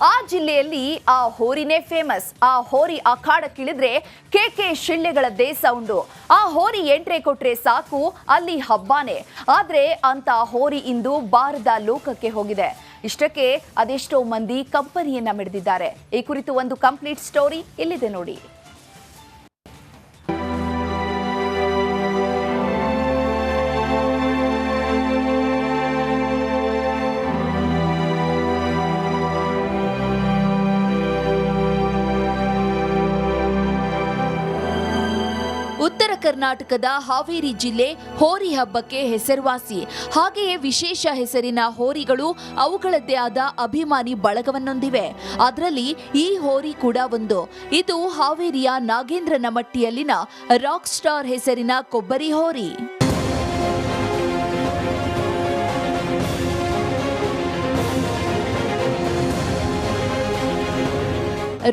ಆ ಜಿಲ್ಲೆಯಲ್ಲಿ ಆ ಹೋರಿನೇ ಫೇಮಸ್. ಆ ಹೋರಿ ಅಖಾಡಕ್ಕಿಳಿದ್ರೆ KK ಶಿಳ್ಳೆಗಳದ್ದೇ ಸೌಂಡು. ಆ ಹೋರಿ ಎಂಟ್ರೆ ಕೊಟ್ರೆ ಸಾಕು, ಅಲ್ಲಿ ಹಬ್ಬಾನೆ. ಆದ್ರೆ ಅಂತ ಹೋರಿ ಇಂದು ಬಾರದ ಲೋಕಕ್ಕೆ ಹೋಗಿದೆ. ಇಷ್ಟಕ್ಕೆ ಅದೆಷ್ಟೋ ಮಂದಿ ಕಂಪನಿಯನ್ನ ಮಿಡಿದಿದ್ದಾರೆ. ಈ ಕುರಿತು ಒಂದು ಕಂಪ್ಲೀಟ್ ಸ್ಟೋರಿ ಇಲ್ಲಿದೆ ನೋಡಿ. ಉತ್ತರ ಕರ್ನಾಟಕದ ಹಾವೇರಿ ಜಿಲ್ಲೆ ಹೋರಿ ಹಬ್ಬಕ್ಕೆ ಹೆಸರುವಾಸಿ. ಹಾಗೆಯೇ ವಿಶೇಷ ಹೆಸರಿನ ಹೋರಿಗಳು ಅವುಗಳದ್ದೇ ಆದ ಅಭಿಮಾನಿ ಬಳಗವನ್ನೊಂದಿವೆ. ಅದರಲ್ಲಿ ಈ ಹೋರಿ ಕೂಡ ಒಂದು. ಇದು ಹಾವೇರಿಯ ನಾಗೇಂದ್ರನಮಟ್ಟಿಯಲ್ಲಿನ ರಾಕ್ ಸ್ಟಾರ್ ಹೆಸರಿನ ಕೊಬ್ಬರಿ ಹೋರಿ.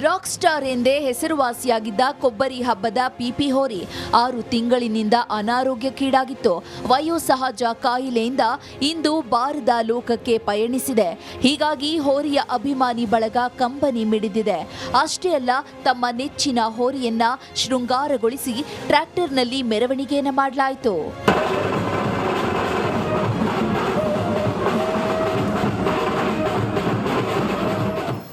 ರಾಕ್ ಸ್ಟಾರ್ ಎಂದೇ ಹೆಸರುವಾಸಿಯಾಗಿದ್ದ ಕೊಬ್ಬರಿ ಹಬ್ಬದ ಪಿಪಿ ಹೋರಿ 6 ತಿಂಗಳಿನಿಂದ ಅನಾರೋಗ್ಯಕ್ಕೀಡಾಗಿತ್ತು. ವಯೋಸಹಜ ಕಾಯಿಲೆಯಿಂದ ಇಂದು ಬಾರದ ಲೋಕಕ್ಕೆ ಪಯಣಿಸಿದೆ. ಹೀಗಾಗಿ ಹೋರಿಯ ಅಭಿಮಾನಿ ಬಳಗ ಕಂಬನಿ ಮಿಡಿದಿದೆ. ಅಷ್ಟೇ ಅಲ್ಲ, ತಮ್ಮ ನೆಚ್ಚಿನ ಹೋರಿಯನ್ನ ಶೃಂಗಾರಗೊಳಿಸಿ ಟ್ರ್ಯಾಕ್ಟರ್ನಲ್ಲಿ ಮೆರವಣಿಗೆಯನ್ನ ಮಾಡಲಾಯಿತು.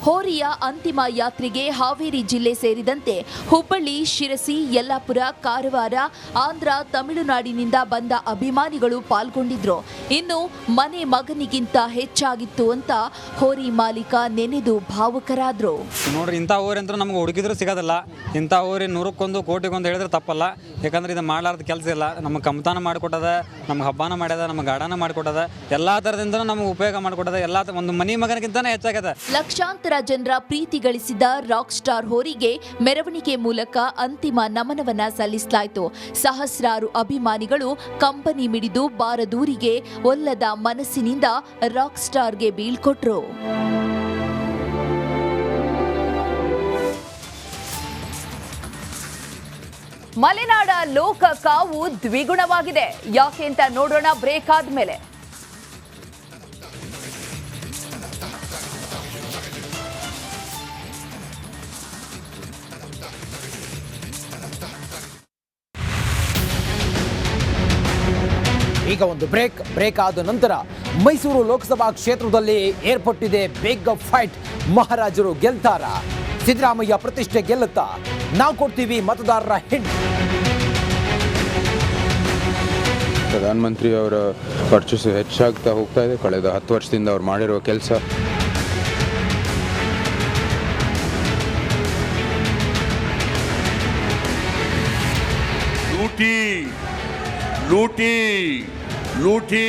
ಹೋರಿಯ ಅಂತಿಮ ಯಾತ್ರೆಗೆ ಹಾವೇರಿ ಜಿಲ್ಲೆ ಸೇರಿದಂತೆ ಹುಬ್ಬಳ್ಳಿ, ಶಿರಸಿ, ಯಲ್ಲಾಪುರ, ಕಾರವಾರ, ಆಂಧ್ರ, ತಮಿಳುನಾಡಿನಿಂದ ಬಂದ ಅಭಿಮಾನಿಗಳು ಪಾಲ್ಗೊಂಡಿದ್ರು. ಇನ್ನು ಮನೆ ಮಗನಿಗಿಂತ ಹೆಚ್ಚಾಗಿತ್ತು ಅಂತ ಹೋರಿ ಮಾಲೀಕ ನೆನೆದು ಭಾವುಕರಾದ್ರು. ನೋಡ್ರಿ, ಇಂಥ ಹೋರಿ ಅಂತ ನಮ್ಗೆ ಹುಡುಕಿದ್ರು ಸಿಗೋದಿಲ್ಲ. ಇಂಥ ಹೋರಿ 100ಕ್ಕೊಂದು ಕೋಟಿಗೊಂದು ಹೇಳಿದ್ರೆ ತಪ್ಪಲ್ಲ. ಯಾಕಂದ್ರೆ ಇದು ಮಾಡಲಾರ್ದ ಕೆಲಸ ಇಲ್ಲ. ನಮಗೆ ಕಮ್ತಾನ ಮಾಡಿಕೊಟ್ಟದ, ನಮ್ಗೆ ಹಬ್ಬನ ಮಾಡ್ಯದ, ನಮ್ಗೆ ಗಾಡನ ಮಾಡಿಕೊಟ್ಟದ, ಎಲ್ಲಾ ಥರದಿಂದ ನಮ್ಗೆ ಉಪಯೋಗ ಮಾಡಿಕೊಟ್ಟದ. ಎಲ್ಲ ಒಂದು ಮನೆ ಮಗನಿಗಿಂತಾನೆ ಹೆಚ್ಚಾಗ್ಯದ. ಲಕ್ಷಾಂತರ ಜನರ ಪ್ರೀತಿ ಗಳಿಸಿದ ರಾಕ್ ಸ್ಟಾರ್ ಹೋರಿಗೆ ಮೆರವಣಿಗೆ ಮೂಲಕ ಅಂತಿಮ ನಮನವನ್ನ ಸಲ್ಲಿಸಲಾಯಿತು. ಸಹಸ್ರಾರು ಅಭಿಮಾನಿಗಳು ಕಂಪನಿ ಮಿಡಿದು ಬಾರದೂರಿಗೆ ಒಲ್ಲದ ಮನಸ್ಸಿನಿಂದ ರಾಕ್ ಸ್ಟಾರ್ಗೆ ಬೀಳ್ಕೊಟ್ರು. ಮಲೆನಾಡ ಲೋಕ ಕಾವು ದ್ವಿಗುಣವಾಗಿದೆ. ಯಾಕೆ ಅಂತ ನೋಡೋಣ ಬ್ರೇಕ್ ಆದ್ಮೇಲೆ. ಈಗ ಒಂದು ಬ್ರೇಕ್ ಆದ ನಂತರ ಮೈಸೂರು ಲೋಕಸಭಾ ಕ್ಷೇತ್ರದಲ್ಲಿ ಏರ್ಪಟ್ಟಿದೆ ಬಿಗ್ ಫೈಟ್. ಮಹಾರಾಜರು ಗೆಲ್ತಾರ? ಸಿದ್ದರಾಮಯ್ಯ ಪ್ರತಿಷ್ಠೆ ಗೆಲ್ಲುತ್ತಾ? ನಾವು ಕೊಡ್ತೀವಿ ಮತದಾರರ ಹಿಂಟ್. ಪ್ರಧಾನಮಂತ್ರಿ ಅವರ ವರ್ಚಸ್ಸು ಹೆಚ್ಚಾಗ್ತಾ ಹೋಗ್ತಾ ಇದೆ. ಕಳೆದ 10 ವರ್ಷದಿಂದ ಅವ್ರು ಮಾಡಿರುವ ಕೆಲಸ. ಲೂಟಿ ಲೂಟಿ ಲೂಟಿ